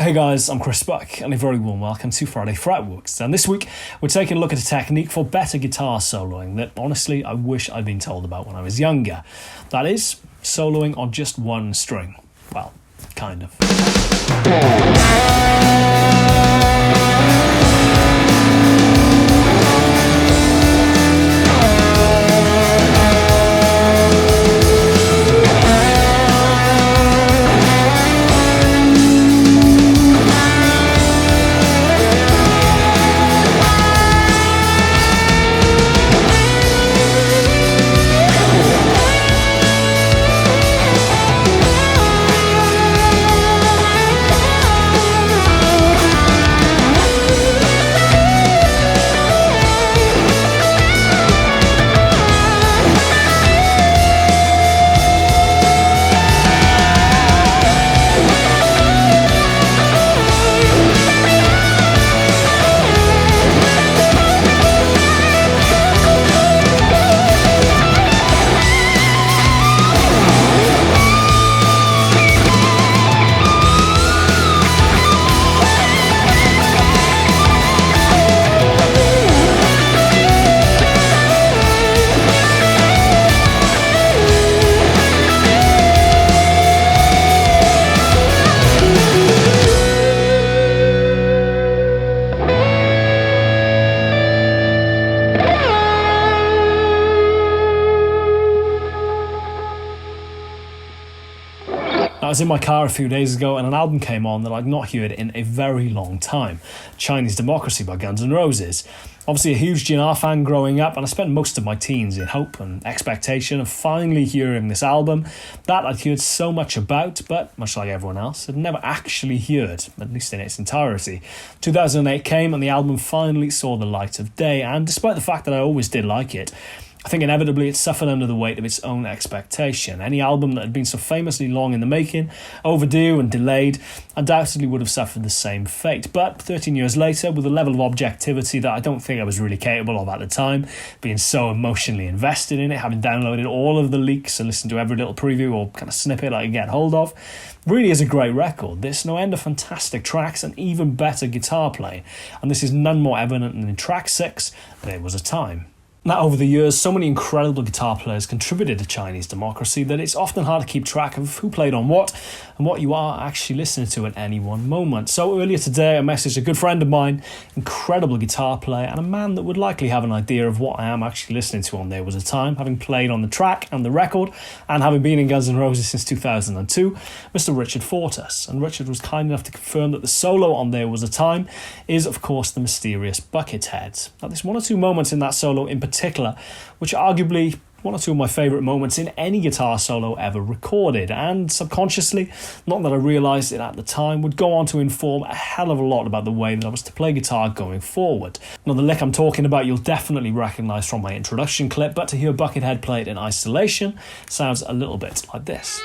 Hey guys, I'm Chris Buck, and a very warm welcome to Friday Fretworks. And this week, we're taking a look at a technique for better guitar soloing that, honestly, I wish I'd been told about when I was younger. That is, soloing on just one string. Well, kind of. I was in my car a few days ago and an album came on that I'd not heard in a very long time, Chinese Democracy by Guns N' Roses. Obviously a huge GNR fan growing up, and I spent most of my teens in hope and expectation of finally hearing this album that I'd heard so much about, but much like everyone else, had never actually heard, at least in its entirety. 2008 came and the album finally saw the light of day, and despite the fact that I always did like it, I think inevitably it suffered under the weight of its own expectation. Any album that had been so famously long in the making, overdue and delayed, undoubtedly would have suffered the same fate. But 13 years later, with a level of objectivity that I don't think I was really capable of at the time, being so emotionally invested in it, having downloaded all of the leaks and listened to every little preview or kind of snippet I could get hold of, really is a great record. There's no end of fantastic tracks and even better guitar playing, and this is none more evident than in track 6, There Was a Time. Now, over the years, so many incredible guitar players contributed to Chinese Democracy that it's often hard to keep track of who played on what and what you are actually listening to at any one moment. So earlier today, I messaged a good friend of mine, incredible guitar player, and a man that would likely have an idea of what I am actually listening to on There Was a Time, having played on the track and the record, and having been in Guns N' Roses since 2002, Mr. Richard Fortas. And Richard was kind enough to confirm that the solo on There Was a Time is, of course, the mysterious Buckethead. Now, there's one or two moments in that solo in particular, which are arguably one or two of my favourite moments in any guitar solo ever recorded, and subconsciously, not that I realised it at the time, would go on to inform a hell of a lot about the way that I was to play guitar going forward. Now, the lick I'm talking about you'll definitely recognise from my introduction clip, but to hear Buckethead play it in isolation sounds a little bit like this.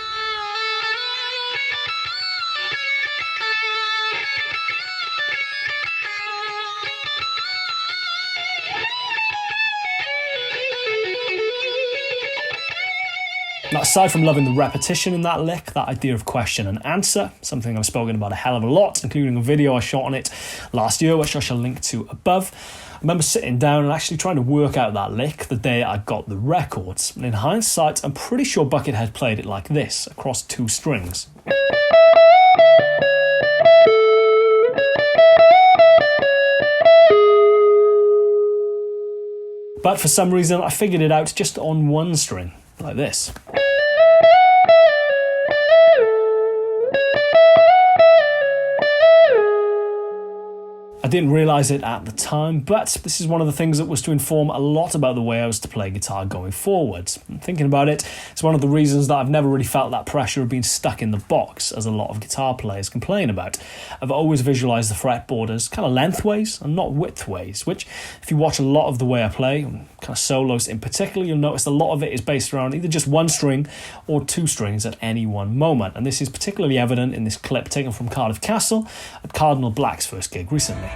Now, aside from loving the repetition in that lick, that idea of question and answer, something I've spoken about a hell of a lot, including a video I shot on it last year, which I shall link to above. I remember sitting down and actually trying to work out that lick the day I got the records. And in hindsight, I'm pretty sure Buckethead played it like this, across 2 strings. But for some reason, I figured it out just on 1 string, like this. I didn't realise it at the time, but this is one of the things that was to inform a lot about the way I was to play guitar going forward. And thinking about it, it's one of the reasons that I've never really felt that pressure of being stuck in the box, as a lot of guitar players complain about. I've always visualised the fretboard as kind of lengthways and not widthways, which, if you watch a lot of the way I play, kind of solos in particular, you'll notice a lot of it is based around either just 1 string or 2 strings at any one moment. And this is particularly evident in this clip taken from Cardiff Castle at Cardinal Black's first gig recently.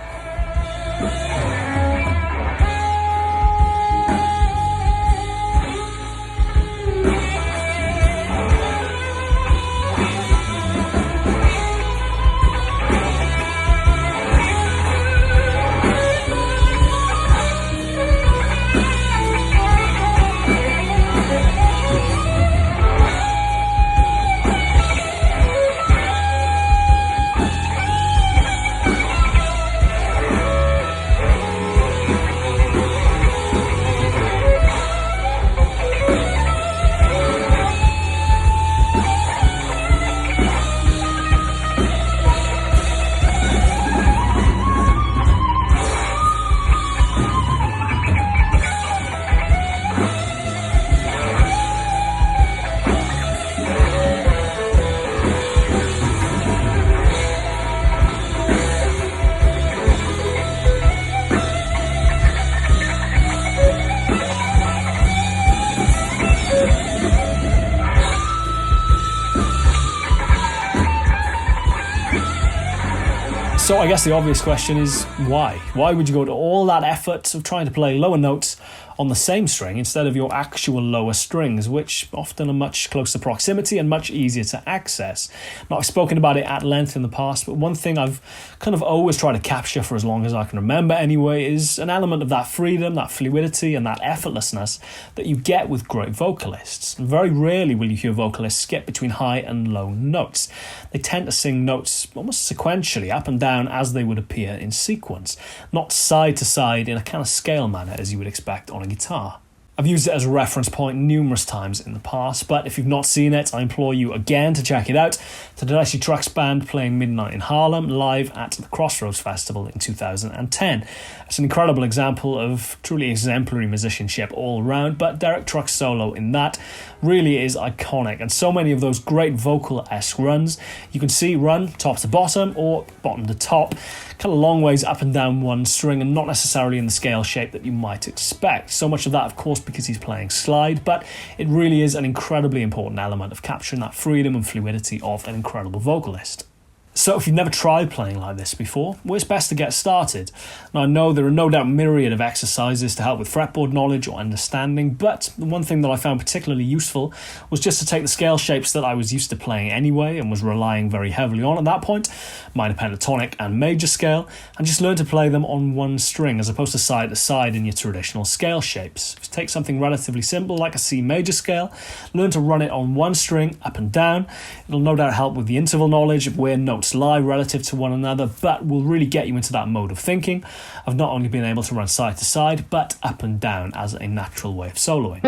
So I guess the obvious question is why? Why would you go to all that effort of trying to play lower notes on the same string instead of your actual lower strings, which often are much closer proximity and much easier to access? Now, I've spoken about it at length in the past, but one thing I've kind of always tried to capture for as long as I can remember anyway is an element of that freedom, that fluidity and that effortlessness that you get with great vocalists. And very rarely will you hear vocalists skip between high and low notes. They tend to sing notes almost sequentially up and down as they would appear in sequence, not side to side in a kind of scale manner as you would expect on a guitar. I've used it as a reference point numerous times in the past, but if you've not seen it, I implore you again to check it out. The Tedeschi Trucks Band playing Midnight in Harlem live at the Crossroads Festival in 2010. It's an incredible example of truly exemplary musicianship all around, but Derek Trucks' solo in that really is iconic, and so many of those great vocal-esque runs you can see run top to bottom or bottom to top, kind of long ways up and down one string and not necessarily in the scale shape that you might expect. So much of that, of course, because he's playing slide, but it really is an incredibly important element of capturing that freedom and fluidity of an incredible vocalist. So if you've never tried playing like this before, well, it's best to get started. Now, I know there are no doubt myriad of exercises to help with fretboard knowledge or understanding, but the one thing that I found particularly useful was just to take the scale shapes that I was used to playing anyway and was relying very heavily on at that point, minor pentatonic and major scale, and just learn to play them on one string as opposed to side in your traditional scale shapes. If you take something relatively simple like a C major scale, learn to run it on one string up and down. It'll no doubt help with the interval knowledge of where notes lie relative to one another, but will really get you into that mode of thinking of not only being able to run side to side but up and down as a natural way of soloing.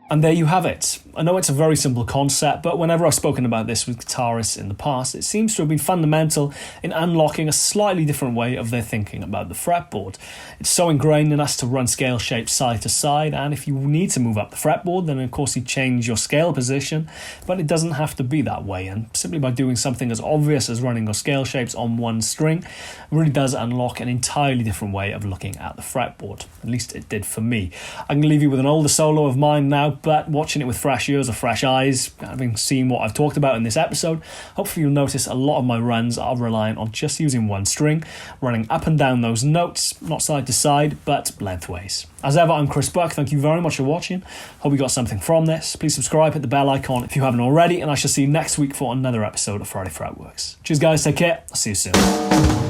And there you have it. I know it's a very simple concept, but whenever I've spoken about this with guitarists in the past, it seems to have been fundamental in unlocking a slightly different way of their thinking about the fretboard. It's so ingrained in us to run scale shapes side to side, and if you need to move up the fretboard, then of course you change your scale position, but it doesn't have to be that way, and simply by doing something as obvious as running your scale shapes on one string really does unlock an entirely different way of looking at the fretboard. At least it did for me. I can leave you with an older solo of mine now, but watching it with fresh ears or fresh eyes, having seen what I've talked about in this episode, hopefully you'll notice a lot of my runs are reliant on just using one string, running up and down those notes, not side to side, but lengthways. As ever, I'm Chris Buck. Thank you very much for watching. Hope you got something from this. Please subscribe, hit the bell icon if you haven't already, and I shall see you next week for another episode of Friday Fretworks. Cheers guys, take care, I'll see you soon.